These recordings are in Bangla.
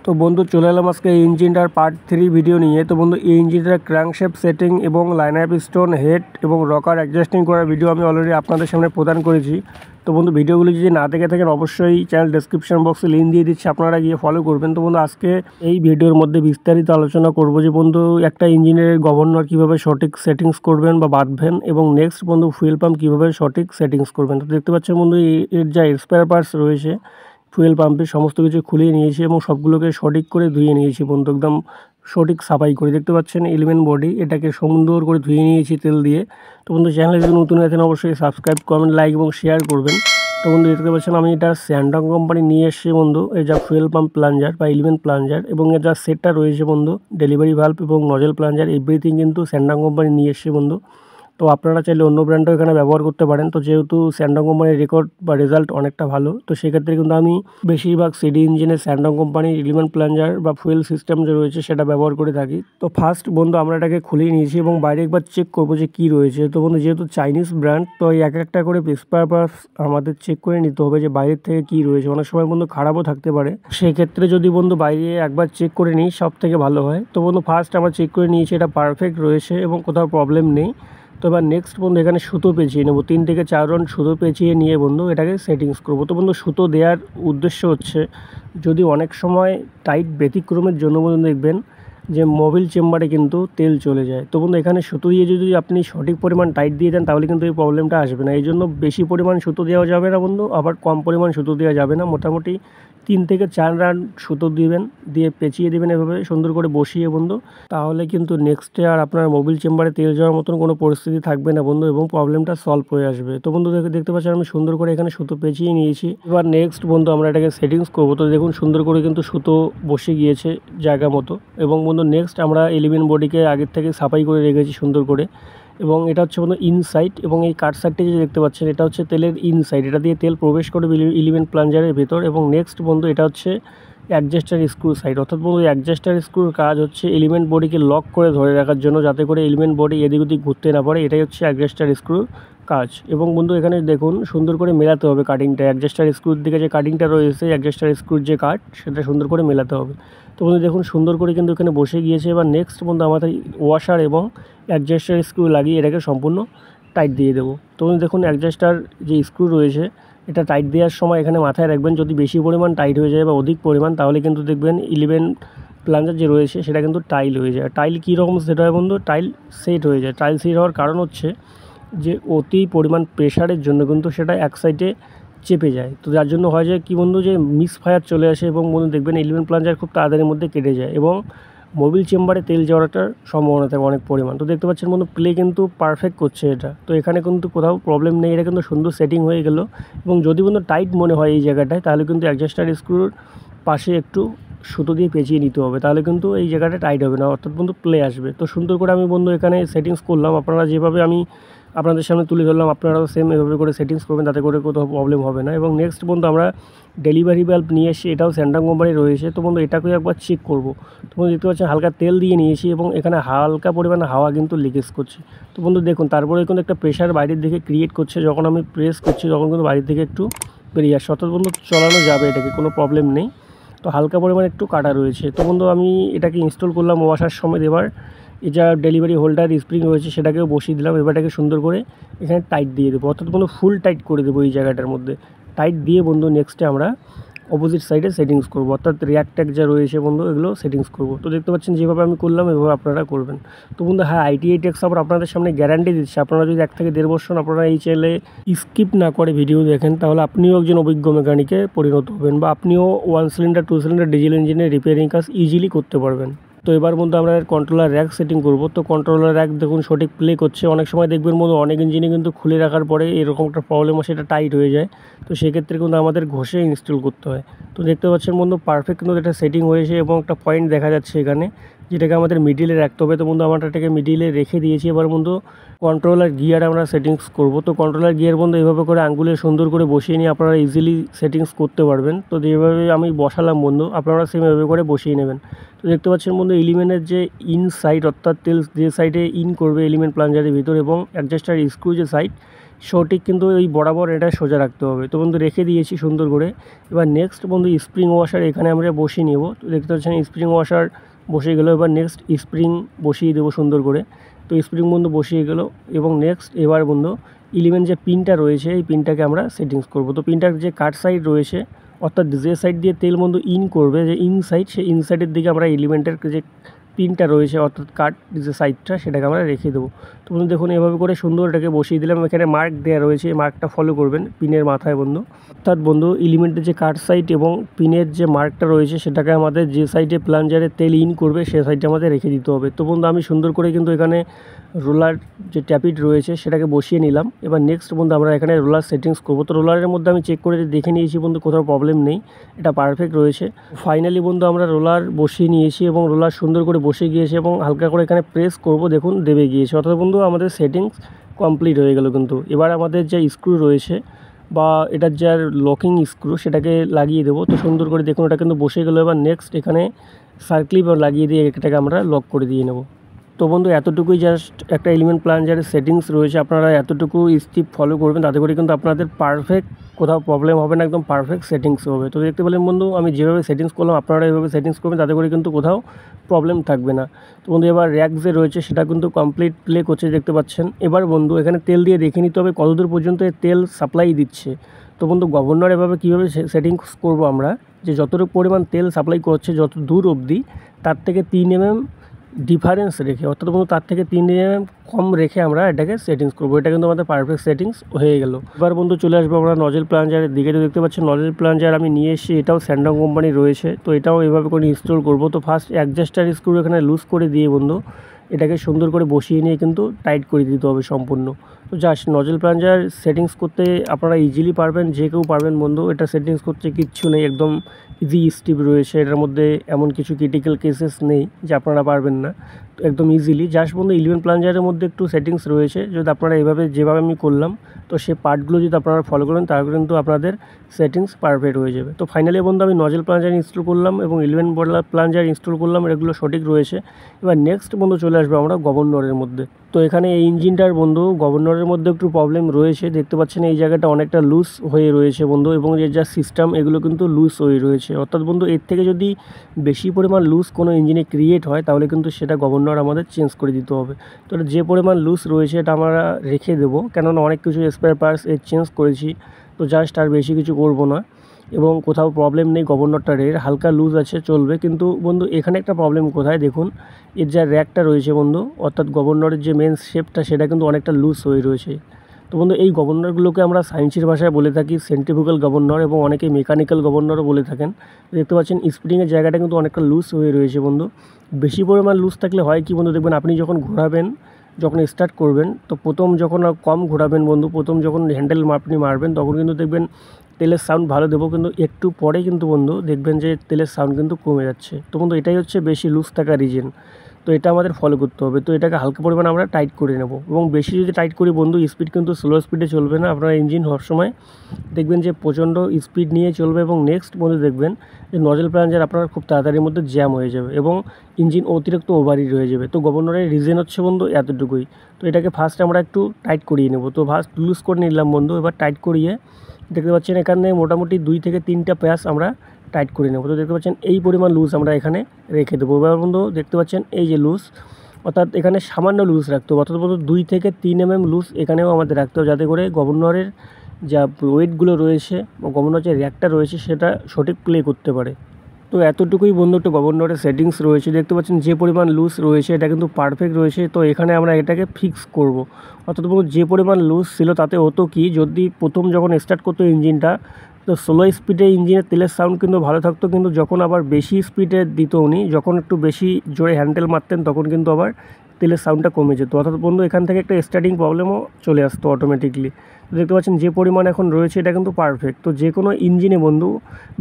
তো বন্ধু চলে এলাম আজকে এই ইঞ্জিনটার পার্ট 3 ভিডিও নিয়ে। তো বন্ধু এই ইঞ্জিনটার ক্র্যাঙ্কশ্যাফট সেটিং এবং লাইনার পিস্টন হেড এবং রকার অ্যাডজাস্টিং করার ভিডিও আমি অলরেডি আপনাদের সামনে প্রদান করেছি। তো বন্ধু ভিডিওগুলি যদি না দেখে থাকেন অবশ্যই চ্যানেল ডেসক্রিপশন বক্সে লিঙ্ক দিয়ে দিচ্ছি, আপনারা গিয়ে ফলো করবেন। তো বন্ধু আজকে এই ভিডিওর মধ্যে বিস্তারিত আলোচনা করব যে বন্ধু একটা ইঞ্জিনের গভর্নর কীভাবে সঠিক সেটিংস করবেন বা বাঁধবেন, এবং নেক্সট বন্ধু ফুয়েল পাম্প কীভাবে সঠিক সেটিংস করবেন। তো দেখতে পাচ্ছেন বন্ধু এর যা স্পেয়ার পার্টস রয়েছে ফুয়েল পাম্পের সমস্ত কিছু খুলিয়ে নিয়েছি এবং সবগুলোকে সঠিক করে ধুয়ে নিয়েছি বন্ধু, একদম সঠিক সাফাই করে। দেখতে পাচ্ছেন এলিমেন্ট বডি, এটাকে সুন্দর করে ধুয়ে নিয়েছি তেল দিয়ে। তো বন্ধু চ্যানেলে যদি নতুন আছেন অবশ্যই সাবস্ক্রাইব, কমেন্ট, লাইক এবং শেয়ার করবেন। তো বন্ধু দেখতে পাচ্ছেন আমি এটা স্যান্ডং কোম্পানি নিয়ে এসেছি বন্ধু, এই যা ফুয়েল পাম্প প্লাঞ্জার বা এলিমেন্ট প্লাঞ্জার, এবং এর যা সেটটা রয়েছে বন্ধু ডেলিভারি ভাল্ব এবং নজেল প্লাঞ্জার এভরিথিং কিন্তু স্যান্ডং কোম্পানি নিয়ে এসেছি বন্ধু। তো আপনারা চাইলে অন্য ব্র্যান্ডও এখানে ব্যবহার করতে পারেন। তো যেহেতু স্যান্ডং কোম্পানির রেকর্ড বা রেজাল্ট অনেকটা ভালো, তো সেক্ষেত্রে কিন্তু আমি বেশিরভাগ সিডি ইঞ্জিনের স্যান্ডং কোম্পানির এলিমেন্ট প্লাঞ্জার বা ফুয়েল সিস্টেম যে রয়েছে সেটা ব্যবহার করে থাকি। তো ফার্স্ট বন্ধু আমরা এটাকে খুলিয়ে নিয়েছি এবং বাইরে একবার চেক করবো যে কী রয়েছে। তো বন্ধু যেহেতু চাইনিজ ব্র্যান্ড, তো এই এক একটা করে স্পেয়ার পার্টস আমাদের চেক করে নিতে হবে যে বাইরের থেকে কী রয়েছে। অনেক সময় বন্ধু খারাপও থাকতে পারে, সেক্ষেত্রে যদি বন্ধু বাইরে একবার চেক করে নিই সব থেকে ভালো হয়। তো বন্ধু ফার্স্ট আমরা চেক করে নিয়েছি, এটা পারফেক্ট রয়েছে এবং কোথাও প্রবলেম নেই। তো এবার নেক্সট বন্ধু এখানে সুতো পেঁচিয়ে নেবো, 3 থেকে 4 রাউন্ড সুতো পেঁচিয়ে নিয়ে বন্ধু এটাকে সেটিংস করবো। তো বন্ধু সুতো দেওয়ার উদ্দেশ্য হচ্ছে যদি অনেক সময় টাইট ব্যতিক্রমের জন্য বন্ধু দেখবেন যে মোবিল চেম্বারে কিন্তু তেল চলে যায়। তো বন্ধু এখানে সুতো দিয়ে যদি আপনি সঠিক পরিমাণ টাইট দিয়ে দেন তাহলে কিন্তু এই প্রবলেমটা আসবে না। এই জন্য বেশি পরিমাণ সুতো দেওয়া যাবে না বন্ধু, আবার কম পরিমাণ সুতো দেওয়া যাবে না। মোটামুটি 3 থেকে 4 রাউন্ড সুতো দিবেন, দিয়ে পেঁচিয়ে দেবেন এভাবে সুন্দর করে বসিয়ে বন্ধু। তাহলে কিন্তু নেক্সটে আর আপনার মোবিল চেম্বারে তেল যাওয়ার মতন কোনো পরিস্থিতি থাকবে না বন্ধু, এবং প্রবলেমটা সলভ হয়ে আসবে। তো বন্ধু দেখতে পাচ্ছেন আমি সুন্দর করে এখানে সুতো পেঁচিয়ে নিয়েছি। এবার নেক্সট বন্ধু আমরা এটাকে সেটিংস করবো। তো দেখুন সুন্দর করে কিন্তু সুতো বসে গিয়েছে জায়গা মতো। এবং বন্ধু নেক্সট আমরা এলিমেন্ট বডিকে আগের থেকে সাফাই করে রেখেছি সুন্দর করে, এবং এটা হচ্ছে বন্ধু ইনসাইড, এবং এই কাট সাইডটি যে দেখতে পাচ্ছেন এটা হচ্ছে তেলের ইনসাইড, এটা দিয়ে তেল প্রবেশ করবে এলিমেন্ট প্লাঞ্জারের ভেতর। এবং নেক্সট বন্ধু এটা হচ্ছে অ্যাডজাস্টার স্ক্রু সাইড, অর্থাৎ বন্ধু অ্যাডজাস্টার স্ক্রুর কাজ হচ্ছে এলিমেন্ট বডিকে লক করে ধরে রাখার জন্য, যাতে করে এলিমেন্ট বডি এদিক ওদিক ঘুরতে না পারে। এটাই হচ্ছে অ্যাডজাস্টার স্ক্রুর কাজ। এবং বন্ধু এখানে দেখুন সুন্দর করে মেলাতে হবে কাটিংটা, অ্যাডজাস্টার স্ক্রুর দিকে যে কাটিংটা রয়েছে অ্যাডজাস্টার স্ক্রুর যে কাট সেটা সুন্দর করে মেলাতে হবে। তো বন্ধু দেখুন সুন্দর করে কিন্তু এখানে বসে গিয়েছে। এবার নেক্সট বন্ধু আমাদের ওয়াশার এবং অ্যাডজাস্টার স্ক্রু লাগিয়ে এটাকে সম্পূর্ণ টাইট দিয়ে দেবো। তো বন্ধু দেখুন অ্যাডজাস্টার যে স্ক্রু রয়েছে এটা টাইট দেওয়ার সময় এখানে মাথায় রাখবেন, যদি বেশি পরিমাণ টাইট হয়ে যায় বা অধিক পরিমাণ তাহলে কিন্তু দেখবেন ইলেভেন প্লাঞ্জার যে রয়েছে সেটা কিন্তু টাইল হয়ে যায়। টাইল কীরকম সেট হয় বন্ধু, টাইল সেট হয়ে যায়। টাইল সেট হওয়ার কারণ হচ্ছে যে অতি পরিমাণ প্রেশারের জন্য কিন্তু সেটা এক সাইডে চেপে যায়। তো যার জন্য হয় যে কী বন্ধু যে মিসফায়ার চলে আসে, এবং বন্ধু দেখবেন ইলেভেন প্লাঞ্জার খুব তাড়াতাড়ির মধ্যে কেটে যায় এবং মোবিল চেম্বারে তেল যাওয়ার একটা সম্ভাবনা থাকে অনেক পরিমাণ। তো দেখতে পাচ্ছেন বন্ধু প্লে কিন্তু পারফেক্ট করছে এটা, তো এখানে কিন্তু কোথাও প্রবলেম নেই, এটা কিন্তু সুন্দর সেটিং হয়ে গেল। এবং যদি বন্ধু টাইট মনে হয় এই জায়গাটায় তাহলে কিন্তু অ্যাডজাস্টার স্ক্রুর পাশে একটু সুতো দিয়ে পেঁচিয়ে নিতে হবে, তাহলে কিন্তু এই জায়গাটা টাইট হবে না, অর্থাৎ বন্ধু প্লে আসবে। তো সুন্দর করে আমি বন্ধু এখানে সেটিংস করলাম, আপনারা যেভাবে আমি আপনাদের সামনে তুলে ধরলাম আপনারাও সেম এভাবে করে সেটিংস করবেন, তাতে করে কোথাও প্রবলেম হবে না। এবং নেক্সট বন্ধু আমরা ডেলিভারি বাল্ব নিয়ে এসে, এটাও স্যান্ডং কোম্পানি রয়েছে। তো বন্ধু এটাকেও একবার চেক করবো। তো বন্ধু দেখতে পাচ্ছেন হালকা তেল দিয়ে নিয়েছি এবং এখানে হালকা পরিমাণে হাওয়া কিন্তু লিকেজ করছে। তো বন্ধু দেখুন তারপরে কিন্তু একটা প্রেশার বাইরের দিকে ক্রিয়েট করছে, যখন আমি প্রেস করছি তখন কিন্তু বাইরের দিকে একটু বেরিয়ে আসছে, অর্থাৎ বন্ধু চালানো যাবে, এটাকে কোনো প্রবলেম নেই। তো হালকা পরিমাণে একটু কাটা রয়েছে। তো বন্ধু আমি এটাকে ইনস্টল করলাম ওয়াশার সময়। এবার এই যা ডেলিভারি হোল্ডার স্প্রিং রয়েছে সেটাকেও বসিয়ে দিলাম। এবার এটাকে সুন্দর করে এখানে টাইট দিয়ে দেবো, অর্থাৎ বন্ধু ফুল টাইট করে দেবো এই জায়গাটার মধ্যে। টাইট দিয়ে বন্ধু নেক্সটে আমরা অপোজিট সাইডে সেটিংস করবো, অর্থাৎ রিয়াক্ট ট্যাগ যা রয়েছে বন্ধু এগুলো সেটিংস করবো। তো দেখতে পাচ্ছেন যেভাবে আমি করলাম এভাবে আপনারা করবেন। তো বন্ধু হ্যাঁ, ITI টেক সাপোর্ট আপনাদের সামনে গ্যারান্টি দিচ্ছে, আপনারা যদি 1 থেকে 1.5 বছর আপনারা এই চ্যানেলে স্কিপ না করে ভিডিও দেখেন তাহলে আপনিও একজন অভিজ্ঞ মেকানিকে পরিণত হবেন, বা আপনিও 1 সিলিন্ডার 2 সিলিন্ডার ডিজেল ইঞ্জিনের রিপেয়ারিং কাজ ইজিলি করতে পারবেন। তো এবার বন্ধু আমরা কন্ট্রোলার র্যাক সেটিং করব। তো কন্ট্রোলার র্যাক দেখুন সঠিক প্লে করছে। অনেক সময় দেখবেন বন্ধু অনেক ইঞ্জিনে কিন্তু খুলে রাখার পরে এরকম একটা প্রবলেম আসে, এটা টাইট হয়ে যায়। তো সেক্ষেত্রে কিন্তু আমাদের ঘষে ইনস্টল করতে হয়। তো দেখতে পাচ্ছেন বন্ধু পারফেক্ট কিন্তু এটা সেটিং হয়েছে, এবং একটা পয়েন্ট দেখা যাচ্ছে এখানে যেটাকে আমাদের মিডিলে রাখতে হবে। তো বন্ধু আমরা এটাকে মিডিলে রেখে দিয়েছি। এবার বন্ধু কন্ট্রোলার গিয়ার আমরা সেটিংস করব। তো কন্ট্রোলার গিয়ার বন্ধু এইভাবে করে আঙ্গুলে সুন্দর করে বসিয়ে নিয়ে আপনারা ইজিলি সেটিংস করতে পারবেন। তো যেভাবে আমি বসালাম বন্ধু আপনারা সেমভাবে করে বসিয়ে নেবেন। তো দেখতে পাচ্ছেন বন্ধু এলিমেন্টের যে ইনসাইড, অর্থাৎ তেল যে সাইডে ইন করবে এলিমেন্ট প্লাঞ্জারের ভিতর, এবং অ্যাডজাস্টার স্ক্রু যে সাইড সঠিক কিন্তু ওই বরাবর এটা সোজা রাখতে হবে। তো বন্ধু রেখে দিয়েছি সুন্দর করে। এবার নেক্সট বন্ধু স্প্রিং ওয়াশার এখানে আমরা বসিয়ে নেব। তো দেখতে পাচ্ছেন স্প্রিং ওয়াশার বসে গেলো। এবার নেক্সট স্প্রিং বসিয়ে দেবো সুন্দর করে। তো স্প্রিং বন্ধু বসিয়ে গেল এবং নেক্সট এবার বন্ধু এলিমেন্ট যে পিনটা রয়েছে এই পিনটাকে আমরা সেটিংস করব। তো পিনটার যে কাট সাইড রয়েছে অর্থাৎ যে সাইড দিয়ে তেল বন্ধু ইন করবে, যে ইন সাইড, সেই ইন সাইডের দিকে আমরা এলিমেন্টের যে পিনটা রয়েছে অর্থাৎ কাট যে সাইডটা সেটাকে আমরা রেখে দেবো। তো বন্ধু দেখুন এভাবে করে সুন্দর এটাকে বসিয়ে দিলাম। এখানে মার্ক দেওয়া রয়েছে, এই মার্কটা ফলো করবেন পিনের মাথায় বন্ধু। অর্থাৎ বন্ধু এলিমেন্টের যে কাট সাইড এবং পিনের যে মার্কটা রয়েছে সেটাকে আমাদের যে সাইডে প্লাঞ্জারে তেল ইন করবে সে সাইডটা আমাদের রেখে দিতে হবে। তো বন্ধু আমি সুন্দর করে কিন্তু এখানে রোলার যে ট্যাপিট রয়েছে সেটাকে বসিয়ে নিলাম। এবার নেক্সট বন্ধু আমরা এখানে রোলার সেটিংস করব। তো রোলারের মধ্যে আমি চেক করে দেখে নিয়েছি বন্ধু কোথাও প্রবলেম নেই, এটা পারফেক্ট রয়েছে। ফাইনালি বন্ধু আমরা রোলার বসিয়ে নিয়েছি এবং রোলার সুন্দর করে বসে গিয়েছে এবং হালকা করে এখানে প্রেস করব, দেখুন দেবে গিয়েছে। অর্থাৎ বন্ধু আমাদের সেটিংস কমপ্লিট হয়ে গেল। কিন্তু এবার আমাদের যে স্ক্রু রয়েছে বা এটার যে লকিং স্ক্রু সেটাকে লাগিয়ে দেবো। তো সুন্দর করে দেখুন এটা কিন্তু বসে গেলো। এবার নেক্সট এখানে সার্ক্লিপ লাগিয়ে দিয়ে এটাকে আমরা লক করে দিয়ে নেব। তো বন্ধু এতটুকুই জাস্ট একটা এলিমেন্ট প্লাঞ্জারের সেটিংস রয়েছে, আপনারা এতটুকু স্টেপ ফলো করবেন, তাতে করে কিন্তু আপনাদের পারফেক্ট কোথাও প্রবলেম হবে না, একদম পারফেক্ট সেটিংস হবে। তো দেখতে পেলেন বন্ধু আমি যেভাবে সেটিংস করলাম আপনারা এভাবে সেটিংস করবেন, তাতে করে কিন্তু কোথাও প্রবলেম থাকবে না। তো বন্ধু এবার র্যাক যে রয়েছে সেটা কিন্তু কমপ্লিট প্লে করছে দেখতে পাচ্ছেন। এবার বন্ধু এখানে তেল দিয়ে দেখে নিতে হবে কতদূর পর্যন্ত তেল সাপ্লাই দিচ্ছে। তো বন্ধু গভর্নর এভাবে কীভাবে সেটিংস করব আমরা, যে যতটুকু পরিমাণ তেল সাপ্লাই করছে যত দূর অবধি তার থেকে 3 mm ডিফারেন্স রেখে, অর্থাৎ বন্ধু তার থেকে 3 mm কম রেখে আমরা এটাকে সেটিংস করবো। এটা কিন্তু আমাদের পারফেক্ট সেটিংস হয়ে গেল। এবার বন্ধু চলে আসবো আমরা নজেল প্লাঞ্জারের দিকে। তো দেখতে পাচ্ছেন নজেল প্লাঞ্জার আমি নিয়ে এসেছি, এটাও স্যান্ডং কোম্পানি রয়েছে। তো এটাও এভাবে করে ইনস্টল করব। তো ফার্স্ট অ্যাডজাস্টার স্ক্রু এখানে লুজ করে দিয়ে বন্ধু এটাকে সুন্দর করে বসিয়ে নিয়ে কিন্তু টাইট করে দিতে হবে সম্পূর্ণ। তো জাস্ট নজেল প্লাঞ্জার সেটিংস করতে আপনারা ইজিলি পারবেন, যে কেউ পারবেন বন্ধু। এটা সেটিংস করতে কিচ্ছু নেই, একদম ইজি স্টেপ রয়েছে এটার মধ্যে, এমন কিছু ক্রিটিক্যাল কেসেস নেই যে আপনারা পারবেন না, তো একদম ইজিলি। জাস্ট বন্ধু এলিমেন্ট প্লাঞ্জারের মধ্যে একটু সেটিংস রয়েছে, যদি আপনারা এভাবে যেভাবে আমি করলাম তো সে পার্টগুলো যদি আপনারা ফলো করেন তাহলে কিন্তু আপনাদের সেটিংস পারফেক্ট হয়ে যাবে। তো ফাইনালি বন্ধু আমি নজেল প্লাঞ্জার ইনস্টল করলাম এবং এলিমেন্ট প্লাঞ্জার ইনস্টল করলাম, এগুলো সঠিক রয়েছে। এবার নেক্সট বন্ধু চলে আসবে আমরা গভর্নরের মধ্যে। তো এখানে এই ইঞ্জিনটার বন্ধু গভর্নরের মধ্যে একটু প্রবলেম রয়েছে, দেখতে পাচ্ছেন এই জায়গাটা অনেকটা লুজ হয়ে রয়েছে বন্ধু, এবং এর যা সিস্টেম এগুলো কিন্তু লুজ হয়ে রয়েছে। অর্থাৎ বন্ধু এর থেকে যদি বেশি পরিমাণ লুজ কোনো ইঞ্জিনে ক্রিয়েট হয় তাহলে কিন্তু সেটা গভর্নর আমাদের চেঞ্জ করে দিতে হবে। তো যে পরিমাণ লুজ রয়েছে এটা আমরা রেখে দেবো, কেননা অনেক কিছু স্পেয়ার পার্টস এর চেঞ্জ করেছি। তো জাস্ট আর বেশি কিছু করব না, এবং কোথাও প্রবলেম নেই, গভর্নরটার হালকা লুজ আছে চলবে। কিন্তু বন্ধু এখানে একটা প্রবলেম কোথায় দেখুন, এর যা র্যাকটা রয়েছে বন্ধু অর্থাৎ গভর্নরের যে মেন শেপটা সেটা কিন্তু অনেকটা লুজ হয়ে রয়েছে। তো বন্ধু এই গভর্নরগুলোকে আমরা সায়েন্সের ভাষায় বলে থাকি সেন্ট্রিফুগাল গভর্নর, এবং অনেকে মেকানিক্যাল গভর্নরও বলে থাকেন। দেখতে পাচ্ছেন স্প্রিংয়ের জায়গাটা কিন্তু অনেকটা লুজ হয়ে রয়েছে বন্ধু। বেশি পরিমাণ লুজ থাকলে হয় কি বন্ধু, দেখবেন আপনি যখন ঘোরাবেন, যখন স্টার্ট করবেন, তো প্রথম যখন কম ঘোরাবেন বন্ধু, প্রথম যখন হ্যান্ডেল আপনি মারবেন তখন কিন্তু দেখবেন তেলের সাউন্ড ভালো দেবো, কিন্তু একটু পরে কিন্তু বন্ধু দেখবেন যে তেলের সাউন্ড কিন্তু কমে যাচ্ছে। তো বন্ধু এটাই হচ্ছে বেশি লুজ থাকার রিজন। তো এটা আমাদের ফলো করতে হবে। তো এটাকে হালকা পরিমাণ আমরা টাইট করে নেব, এবং বেশি যদি টাইট করি বন্ধু স্পিড কিন্তু স্লো স্পিডে চলবে না, আপনার ইঞ্জিন হওয়ার সময় দেখবেন যে প্রচণ্ড স্পিড নিয়ে চলবে। এবং নেক্সট বন্ধু দেখবেন যে নজেল প্লাঞ্জার আপনার খুব তাড়াতাড়ির মধ্যে জ্যাম হয়ে যাবে এবং ইঞ্জিন অতিরিক্ত ওভারহিট হয়ে যাবে। তো গভর্নরের রিজন হচ্ছে বন্ধু এতটুকুই। তো এটাকে ফার্স্ট আমরা একটু টাইট করিয়ে নেব। তো ফার্স্ট লুজ করে নিলাম বন্ধু, এবার টাইট করিয়ে দেখতে পাচ্ছেন এখানে মোটামুটি 2 থেকে 3টা প্যাচ আমরা টাইট করে নেব। তো দেখতে পাচ্ছেন এই পরিমাণ লুজ আমরা এখানে রেখে দেবো। এবার বন্ধু দেখতে পাচ্ছেন এই যে লুজ, অর্থাৎ এখানে সামান্য লুজ রাখতে হবে, অর্থাৎ বন্ধু 2 থেকে 3 mm লুজ এখানেও আমাদের রাখতে হবে, যাতে করে গভর্নরের যা ওয়েটগুলো রয়েছে বা গভর্নর যে র্যাকটা রয়েছে সেটা সঠিক প্লে করতে পারে। তো এতটুকুই বন্ধু একটা গভর্নরের সেটিংস রয়েছে। দেখতে পাচ্ছেন যে পরিমাণ লুজ রয়েছে এটা কিন্তু পারফেক্ট রয়েছে। তো এখানে আমরা এটাকে ফিক্স করব, অর্থাৎ বন্ধু যে পরিমাণ লুজ ছিল তাতে হতো কি, যদি প্রথম যখন স্টার্ট করতো ইঞ্জিনটা তো স্লো স্পিডে ইঞ্জিনের তেলের সাউন্ড কিন্তু ভালো থাকতো, কিন্তু যখন আবার বেশি স্পিডে দিত উনি, যখন একটু বেশি জোরে হ্যান্ডেল মারতেন তখন কিন্তু আবার তেলের সাউন্ডটা কমে যেত। অর্থাৎ বন্ধু এখান থেকে একটা স্টার্টিং প্রবলেমও চলে আসতো অটোমেটিকলি। দেখতে পাচ্ছেন যে পরিমাণ এখন রয়েছে এটা কিন্তু পারফেক্ট। তো যে কোনো ইঞ্জিনে বন্ধু,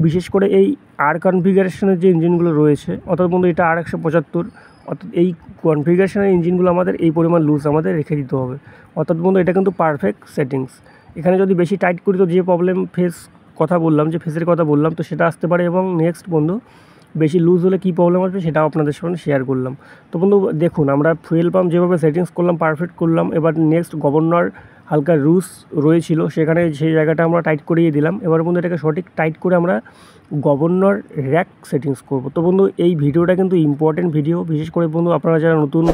বিশেষ করে এই আর কনফিগারেশনের যে ইঞ্জিনগুলো রয়েছে, অর্থাৎ বন্ধু এটা R175, অর্থাৎ এই কনফিগারেশনের ইঞ্জিনগুলো আমাদের এই পরিমাণ লুজ আমাদের রেখে দিতে হবে। অর্থাৎ বন্ধু এটা কিন্তু পারফেক্ট সেটিংস। এখানে যদি বেশি টাইট করি তো যে প্রবলেম কথা বললাম, যে ফেসের কথা বললাম, তো সেটা আসতে পারে। এবং নেক্সট বন্ধু বেশি লুজ হলে কী প্রবলেম আসবে সেটাও আপনাদের সঙ্গে শেয়ার করলাম। তো বন্ধু দেখুন আমরা ফুয়েল পাম্প যেভাবে সেটিংস করলাম পারফেক্ট করলাম। এবার নেক্সট গভর্নর হালকা রুস রয়েছিল, সেখানে সেই জায়গাটা আমরা টাইট করিয়ে দিলাম। এবার বন্ধু এটাকে সঠিক টাইট করে আমরা গভর্নর র্যাক সেটিংস করব। তো বন্ধু এই ভিডিওটা কিন্তু ইম্পর্টেন্ট ভিডিও, বিশেষ করে বন্ধু আপনারা যারা নতুন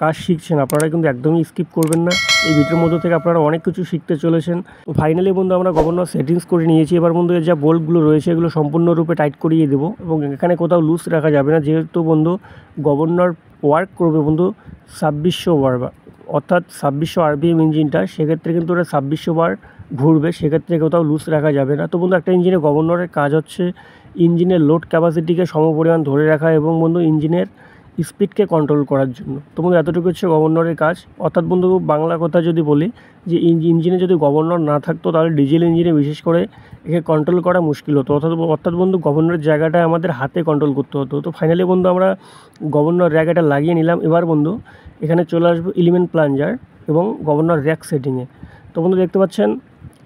কাজ শিখছেন আপনারা কিন্তু একদমই স্কিপ করবেন না। এই ভিডিওর মধ্যে থেকে আপনারা অনেক কিছু শিখতে চলেছেন। তো ফাইনালি বন্ধু আমরা গভর্নর সেটিংস করে নিয়েছি। এবার বন্ধু এর যা বোল্টগুলো রয়েছে এগুলো সম্পূর্ণরূপে টাইট করিয়ে দেবো এবং এখানে কোথাও লুজ রাখা যাবে না, যেহেতু বন্ধু গভর্নর ওয়ার্ক করবে বন্ধু 2600 বার, অর্থাৎ 2600 RPM ইঞ্জিনটা, সেক্ষেত্রে কিন্তু ওটা 2600 বার ঘুরবে, সেক্ষেত্রে কোথাও লুজ রাখা যাবে না। তো বন্ধু একটা ইঞ্জিনে গভর্নরের কাজ হচ্ছে ইঞ্জিনের লোড ক্যাপাসিটিকে সমপরিমাণ ধরে রাখা এবং বন্ধু ইঞ্জিনের স্পিডকে কন্ট্রোল করার জন্য। তো বন্ধু এতটুকু হচ্ছে গভর্নরের কাজ। অর্থাৎ বন্ধু বাংলা কথা যদি বলি যে ইঞ্জিনে যদি গভর্নর না থাকতো তাহলে ডিজেল ইঞ্জিনে বিশেষ করে একে কন্ট্রোল করা মুশকিল হতো। অর্থাৎ বন্ধু গভর্নরের জায়গাটা আমাদের হাতে কন্ট্রোল করতে হতো। তো ফাইনালি বন্ধু আমরা গভর্নর র্যাক এটা লাগিয়ে নিলাম। এবার বন্ধু এখানে চলে আসবো এলিমেন্ট প্লাঞ্জার এবং গভর্নর র্যাক সেটিংয়ে। তো বন্ধু দেখতে পাচ্ছেন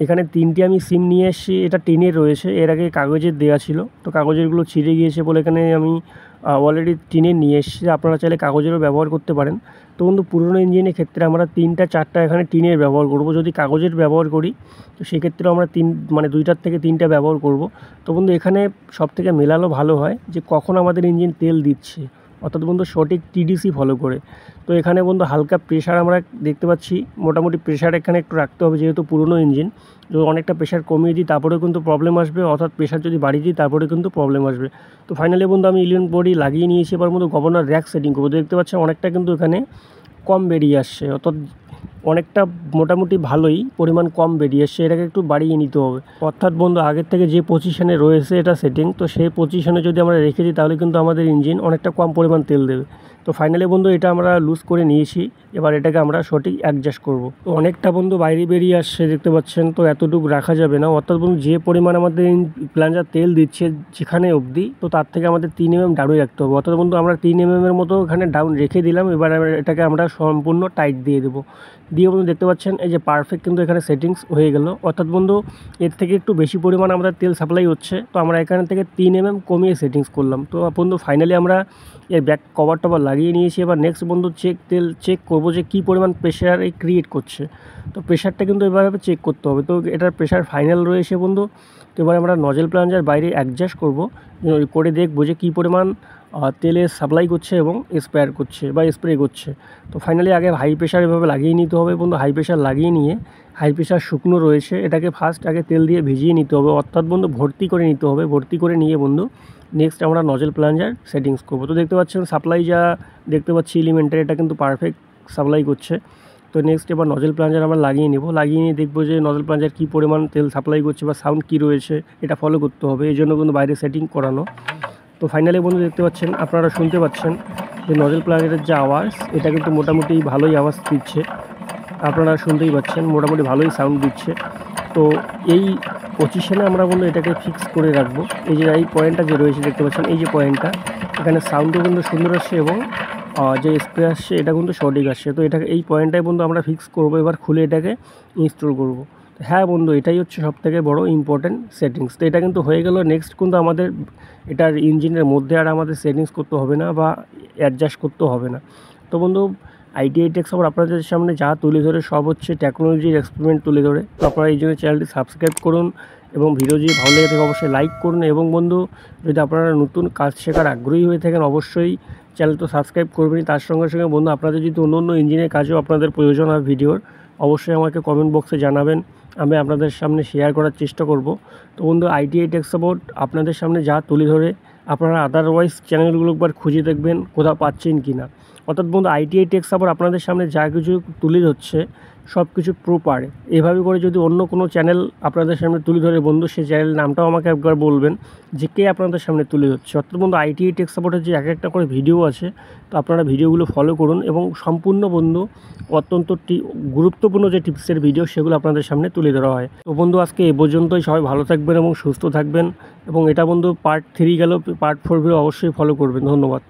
এখানে 3টি আমি সিম নিয়ে এসেছি, এটা টিনের রয়েছে, এর আগে কাগজের দেওয়া ছিল, তো কাগজেরগুলো ছিঁড়ে গিয়েছে বলে এখানে আমি অলরেডি টিনের নিয়ে এসেছি। আপনারা চাইলে কাগজেরও ব্যবহার করতে পারেন। তো বন্ধু পুরনো ইঞ্জিনের ক্ষেত্রে আমরা 3টা 4টা এখানে টিনের ব্যবহার করব। যদি কাগজের ব্যবহার করি তো সেক্ষেত্রেও আমরা 2টার থেকে 3টা ব্যবহার করব। তো বন্ধু এখানে সবথেকে মেলালো ভালো হয় যে কখন আমাদের ইঞ্জিন তেল দিচ্ছে, অর্থাৎ বন্ধু সঠিক TDC ফলো করে। তো এখানে বন্ধু হালকা প্রেশার আমরা দেখতে পাচ্ছি, মোটামুটি প্রেশার এখানে একটু রাখতে হবে, যেহেতু পুরনো ইঞ্জিন। যদি অনেকটা প্রেশার কমিয়ে দিই তারপরেও কিন্তু প্রবলেম আসবে, অর্থাৎ প্রেশার যদি বাড়িয়ে দিই তারপরে কিন্তু প্রবলেম আসবে। তো ফাইনালি বন্ধু আমি ইলিয়ন বডি লাগিয়ে নিয়েছি। এবার বন্ধু গভর্নর র্যাক সেটিং করবো। দেখতে পাচ্ছেন অনেকটা কিন্তু এখানে কম বেরিয়ে আসছে, অর্থাৎ অনেকটা মোটামুটি ভালোই পরিমাণ কম বেরিয়ে আসছে, এটাকে একটু বাড়িয়ে নিতে হবে। অর্থাৎ বন্ধু আগের থেকে যে পজিশনে রয়েছে এটা সেটিং, তো সেই পজিশনে যদি আমরা রেখে দিই তাহলে কিন্তু আমাদের ইঞ্জিন অনেকটা কম পরিমাণ তেল দেবে। তো ফাইনালি বন্ধু এটা আমরা লুজ করে নিয়েছি, এবার এটাকে আমরা সঠিক অ্যাডজাস্ট করব। তো অনেকটা বন্ধু বাইরে বেরিয়ে আসছে দেখতে পাচ্ছেন, তো এতটুকু রাখা যাবে না। অর্থাৎ বন্ধু যে পরিমাণ আমাদের প্লাঞ্জার তেল দিচ্ছে যেখানে অবধি, তো তার থেকে আমাদের 3 mm ডাউনে রাখতে হবে। অর্থাৎ বন্ধু আমরা 3 mm এর মতো এখানে ডাউন রেখে দিলাম। এবার এটাকে আমরা সম্পূর্ণ টাইট দিয়ে দেবো। দিয়ে বন্ধু দেখতে পাচ্ছেন এই যে পারফেক্ট কিন্তু এখানে সেটিংস হয়ে গেল। অর্থাৎ বন্ধু এর থেকে একটু বেশি পরিমাণ আমাদের তেল সাপ্লাই হচ্ছে, তো আমরা এখান থেকে 3 mm কমিয়ে সেটিংস করলাম। তো বন্ধু ফাইনালি আমরা এর ব্যাক কভার টভার লাগিয়ে নিয়েছি। এবার নেক্সট বন্ধু চেক করবো যে কী পরিমাণ প্রেশার ক্রিয়েট করছে। তো প্রেশারটা কিন্তু এভাবে চেক করতে হবে। তো এটার প্রেশার ফাইনাল রয়েছে বন্ধু। তো এবার আমরা নজেল প্লাঞ্জার বাইরে অ্যাডজাস্ট করবো, করে দেখবো যে কী পরিমাণ তেলে সাপ্লাই করছে এবং স্প্রে করছে। তো ফাইনালি আগে হাই প্রেশার এভাবে লাগিয়ে নিতে হবে বন্ধু। হাই প্রেশার লাগিয়ে নিয়ে, হাই প্রেশার শুকনো রয়েছে এটাকে ফার্স্ট আগে তেল দিয়ে ভিজিয়ে নিতে হবে, অর্থাৎ বন্ধু ভর্তি করে নিতে হবে। ভর্তি করে নিয়ে বন্ধু নেক্সট আমরা নজেল প্লাঞ্জার সেটিংস করবো। তো দেখতে পাচ্ছেন সাপ্লাই যা দেখতে পাচ্ছি এলিমেন্টের, এটা কিন্তু পারফেক্ট সাপ্লাই করছে। তো নেক্সট এবার নজেল প্লাঞ্জার আমরা লাগিয়ে নেব। লাগিয়ে নিয়ে দেখবো যে নজেল প্লাঞ্জার কী পরিমাণ তেল সাপ্লাই করছে বা সাউন্ড কী রয়েছে, এটা ফলো করতে হবে। এই জন্য কিন্তু বাইরে সেটিং করানো। তো ফাইনালি বন্ধু দেখতে পাচ্ছেন, আপনারা শুনতে পাচ্ছেন যে নজেল প্লাঞ্জারের যে আওয়াজ, এটা কিন্তু মোটামুটি ভালোই আওয়াজ দিচ্ছে, আপনারা শুনতেই পাচ্ছেন মোটামুটি ভালোই সাউন্ড দিচ্ছে। তো এই পজিশনে আমরা বন্ধু এটাকে ফিক্স করে রাখবো। এই যে এই পয়েন্টটা যে রয়েছে দেখতে পাচ্ছেন, এই যে পয়েন্টটা, এখানে সাউন্ডও কিন্তু সুন্দর আসছে এবং যে স্প্রে আসছে এটা কিন্তু সঠিক আসছে। তো এটাকে এই পয়েন্টটাই বন্ধু আমরা ফিক্স করবো। এবার খুলে এটাকে ইনস্টল করব। হ্যাঁ বন্ধু এটাই হচ্ছে সবথেকে বড় ইম্পর্টেন্ট সেটিংস। তো এটা কিন্তু হয়ে গেল। নেক্সট কিন্তু আমাদের এটার ইঞ্জিনের মধ্যে আর আমাদের সেটিংস করতে হবে না বা অ্যাডজাস্ট করতে হবে না। তো বন্ধু ITI টেক সাপোর্ট আপনাদের সামনে যা তুলে ধরে সব হচ্ছে টেকনোলজির এক্সপেরিমেন্ট তুলে ধরে। তো আপনারা এই জন্য চ্যানেলটি সাবস্ক্রাইব করুন এবং ভিডিও যদি ভালো লেগে থাকে অবশ্যই লাইক করুন। এবং বন্ধু যদি আপনারা নতুন কাজ শেখার আগ্রহী হয়ে থাকেন অবশ্যই চ্যানেল তো সাবস্ক্রাইব করবেন। তার সঙ্গে সঙ্গে বন্ধু আপনাদের যদি অন্য ইঞ্জিনের কাজেও আপনাদের প্রয়োজন হয় ভিডিওর, অবশ্যই আমাকে কমেন্ট বক্সে জানাবেন, আমি আপনাদের সামনে শেয়ার করার চেষ্টা করব। তো বন্ধু ITI টেক সাপোর্ট আপনাদের সামনে যা তুলে ধরে আপনারা আদারওয়াইজ চ্যানেলগুলো একবার খুঁজে দেখবেন কোথাও পাচ্ছেন কি না। অর্থাৎ বন্ধু ITI টেক সাপোর্ট আপনাদের সামনে যা কিছু তুলে ধরছে সব কিছু প্রপার। এভাবে করে যদি অন্য কোনো চ্যানেল আপনাদের সামনে তুলে ধরে বন্ধু, সেই চ্যানেলের নামটাও আমাকে একবার বলবেন যে কে আপনাদের সামনে তুলে ধরছে। অর্থাৎ বন্ধু ITI টেক সাপোর্টের যে এক একটা করে ভিডিও আছে, তো আপনারা ভিডিওগুলো ফলো করুন এবং সম্পূর্ণ বন্ধু অত্যন্ত গুরুত্বপূর্ণ যে টিপসের ভিডিও সেগুলো আপনাদের সামনে তুলে ধরা হয়। তো বন্ধু আজকে এ পর্যন্তই। সবাই ভালো থাকবেন এবং সুস্থ থাকবেন। এবং এটা বন্ধু পার্ট 3 গেল, পার্ট 4 ভিডিও অবশ্যই ফলো করবেন। ধন্যবাদ।